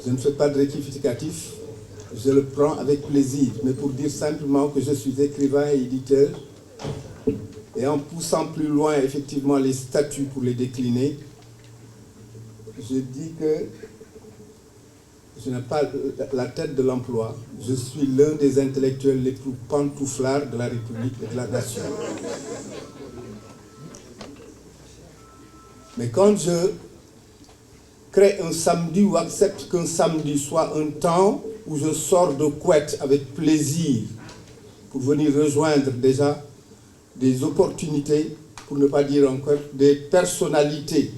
Je ne fais pas de rectificatif, je le prends avec plaisir, mais pour dire simplement que je suis écrivain et éditeur, et en poussant plus loin effectivement les statuts pour les décliner, je dis que je n'ai pas la tête de l'emploi, je suis l'un des intellectuels les plus pantouflards de la République et de la nation. Mais quand je crée un samedi ou accepte qu'un samedi soit un temps où je sors de couette avec plaisir pour venir rejoindre déjà des opportunités, pour ne pas dire encore des personnalités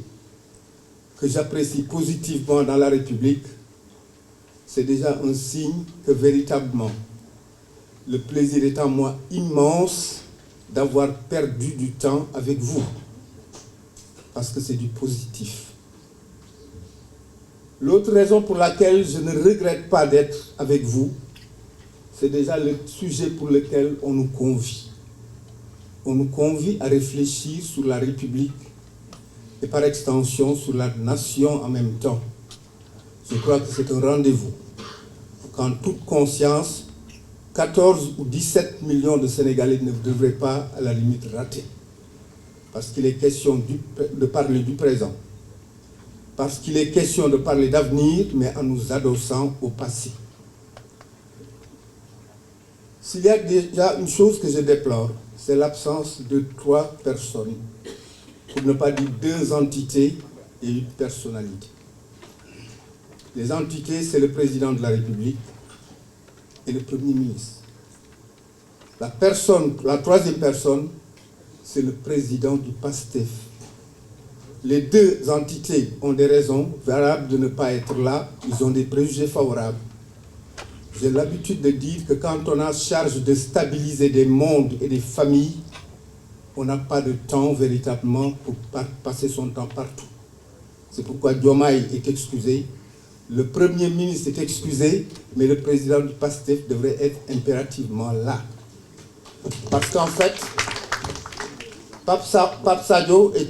que j'apprécie positivement dans la République, c'est déjà un signe que véritablement le plaisir est en moi immense d'avoir perdu du temps avec vous, parce que c'est du positif. L'autre raison pour laquelle je ne regrette pas d'être avec vous, c'est déjà le sujet pour lequel on nous convie. On nous convie à réfléchir sur la République et par extension sur la nation en même temps. Je crois que c'est un rendez-vous qu'en toute conscience, 14 ou 17 millions de Sénégalais ne devraient pas à la limite rater. Parce qu'il est question de parler du présent. Parce qu'il est question de parler d'avenir, mais en nous adossant au passé. S'il y a déjà une chose que je déplore, c'est l'absence de 3 personnes, pour ne pas dire 2 entités et une personnalité. Les entités, c'est le président de la République et le Premier ministre. La 3e personne, c'est le président du PASTEF. Les 2 entités ont des raisons valables de ne pas être là, ils ont des préjugés favorables. J'ai l'habitude de dire que quand on a charge de stabiliser des mondes et des familles, on n'a pas de temps véritablement pour passer son temps partout. C'est pourquoi Diomaye est excusé, le Premier ministre est excusé, mais le président du PASTEF devrait être impérativement là. Parce qu'en fait, Pape Sadio et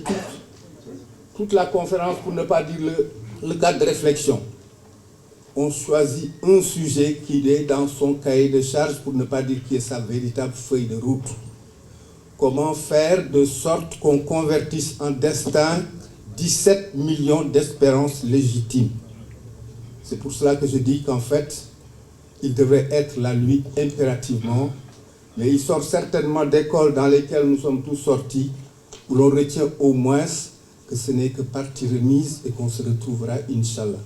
toute la conférence, pour ne pas dire le cadre de réflexion, ont choisi un sujet qui est dans son cahier de charge, pour ne pas dire qui est sa véritable feuille de route. Comment faire de sorte qu'on convertisse en destin 17 millions d'espérances légitimes. C'est pour cela que je dis qu'en fait, il devrait être là, lui, impérativement, mais il sort certainement d'écoles dans lesquelles nous sommes tous sortis, où l'on retient au moins que ce n'est que partie remise et qu'on se retrouvera, Inch'Allah.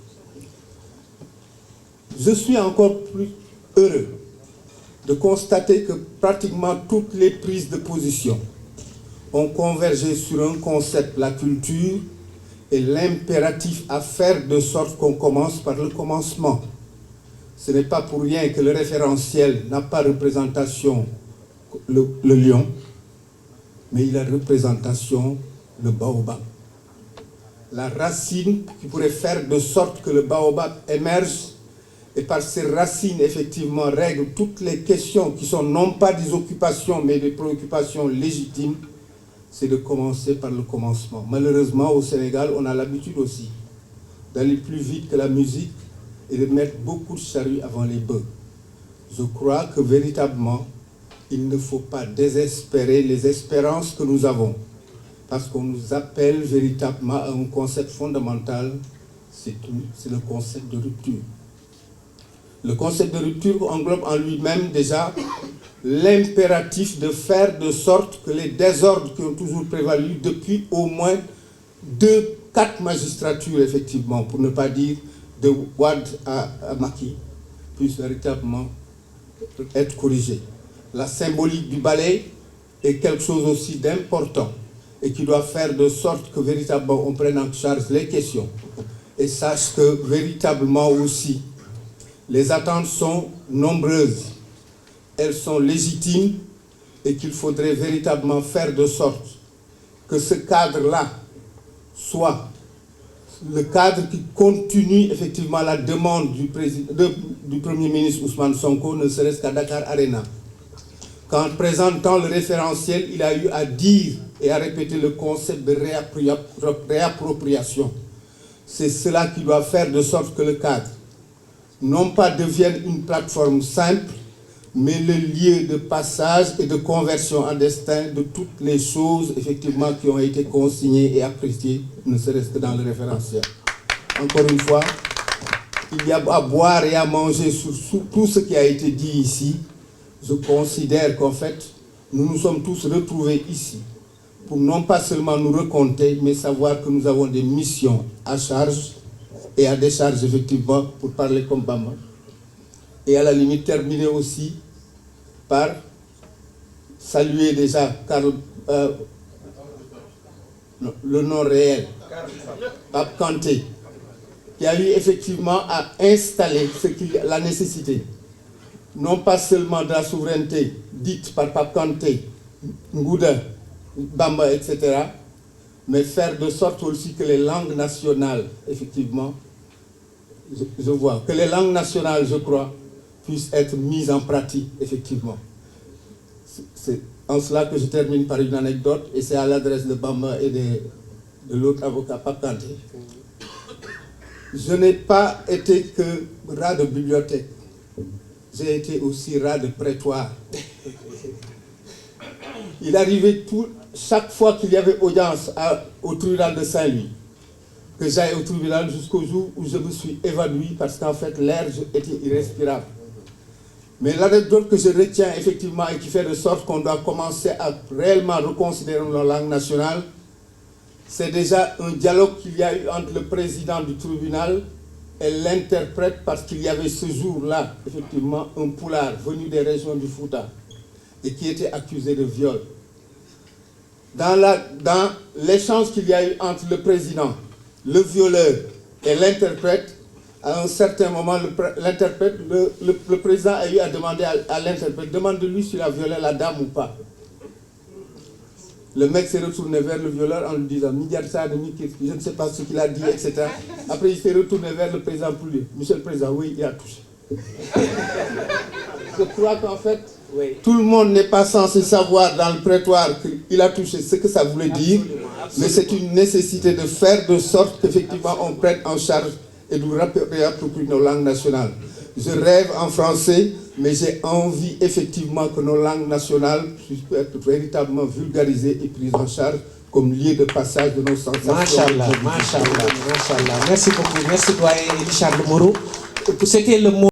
Je suis encore plus heureux de constater que pratiquement toutes les prises de position ont convergé sur un concept, la culture, et l'impératif à faire de sorte qu'on commence par le commencement. Ce n'est pas pour rien que le référentiel n'a pas représentation le lion, mais il a représentation le baobab. La racine qui pourrait faire de sorte que le baobab émerge, et par ces racines, effectivement, règle toutes les questions qui sont non pas des occupations, mais des préoccupations légitimes, c'est de commencer par le commencement. Malheureusement, au Sénégal, on a l'habitude aussi d'aller plus vite que la musique et de mettre beaucoup de charrues avant les bœufs. Je crois que véritablement, il ne faut pas désespérer les espérances que nous avons, parce qu'on nous appelle véritablement à un concept fondamental, c'est le concept de rupture. Le concept de rupture englobe en lui-même déjà l'impératif de faire de sorte que les désordres qui ont toujours prévalu depuis au moins 4 magistratures, effectivement, pour ne pas dire de Wade à Macky, puissent véritablement être corrigés. La symbolique du ballet est quelque chose aussi d'important et qui doit faire de sorte que véritablement on prenne en charge les questions et sache que véritablement aussi les attentes sont nombreuses, elles sont légitimes et qu'il faudrait véritablement faire de sorte que ce cadre-là soit le cadre qui continue effectivement la demande du Premier ministre Ousmane Sonko, ne serait-ce qu'à Dakar Arena. Qu'en présentant le référentiel, il a eu à dire et à répéter le concept de réappropriation. C'est cela qui doit faire de sorte que le cadre non pas devienne une plateforme simple, mais le lieu de passage et de conversion en destin de toutes les choses, effectivement, qui ont été consignées et appréciées, ne serait-ce que dans le référentiel. Encore une fois, il y a à boire et à manger sur tout ce qui a été dit ici. Je considère qu'en fait, nous nous sommes tous retrouvés ici pour non pas seulement nous raconter, mais savoir que nous avons des missions à charge et à décharge, effectivement, pour parler comme Bamba. Et à la limite, terminer aussi par saluer déjà le nom réel, Pape Kanté, qui a eu effectivement à installer la nécessité, non pas seulement de la souveraineté dite par Pape Kanté, Ngouda, Bamba, etc., mais faire de sorte aussi que les langues nationales, effectivement, je vois, que les langues nationales, je crois, puissent être mises en pratique, effectivement. C'est en cela que je termine par une anecdote, et c'est à l'adresse de Bamba et de l'autre avocat, Pape Kanté. Je n'ai pas été que rat de bibliothèque, j'ai été aussi rat de prétoire. Il arrivait chaque fois qu'il y avait audience au tribunal de Saint-Louis, que j'aille au tribunal jusqu'au jour où je me suis évanoui parce qu'en fait l'air était irrespirable. Mais l'anecdote que je retiens effectivement et qui fait de sorte qu'on doit commencer à réellement reconsidérer nos langues nationales, c'est déjà un dialogue qu'il y a eu entre le président du tribunal et l'interprète, parce qu'il y avait ce jour-là, effectivement, un poulard venu des régions du Fouta et qui était accusé de viol. Dans l'échange qu'il y a eu entre le président, le violeur et l'interprète, à un certain moment, le président a eu à demander à l'interprète, demande-lui s'il a violé la dame ou pas. Le mec s'est retourné vers le violeur en lui disant je ne sais pas ce qu'il a dit, etc. Après, il s'est retourné vers le président pour lui dire, Monsieur le Président, oui, il a touché. Je crois qu'en fait, oui, tout le monde n'est pas censé savoir dans le prétoire qu'il a touché ce que ça voulait dire, mais c'est une nécessité de faire de sorte qu'effectivement on prenne en charge et de réapproprier nos langues nationales. Je rêve en français, mais j'ai envie effectivement que nos langues nationales puissent être véritablement vulgarisées et prises en charge comme lieu de passage de nos sensations. Machallah, machallah, machallah. Merci beaucoup. Merci doyen Elie Charles Moreau. C'était le mot.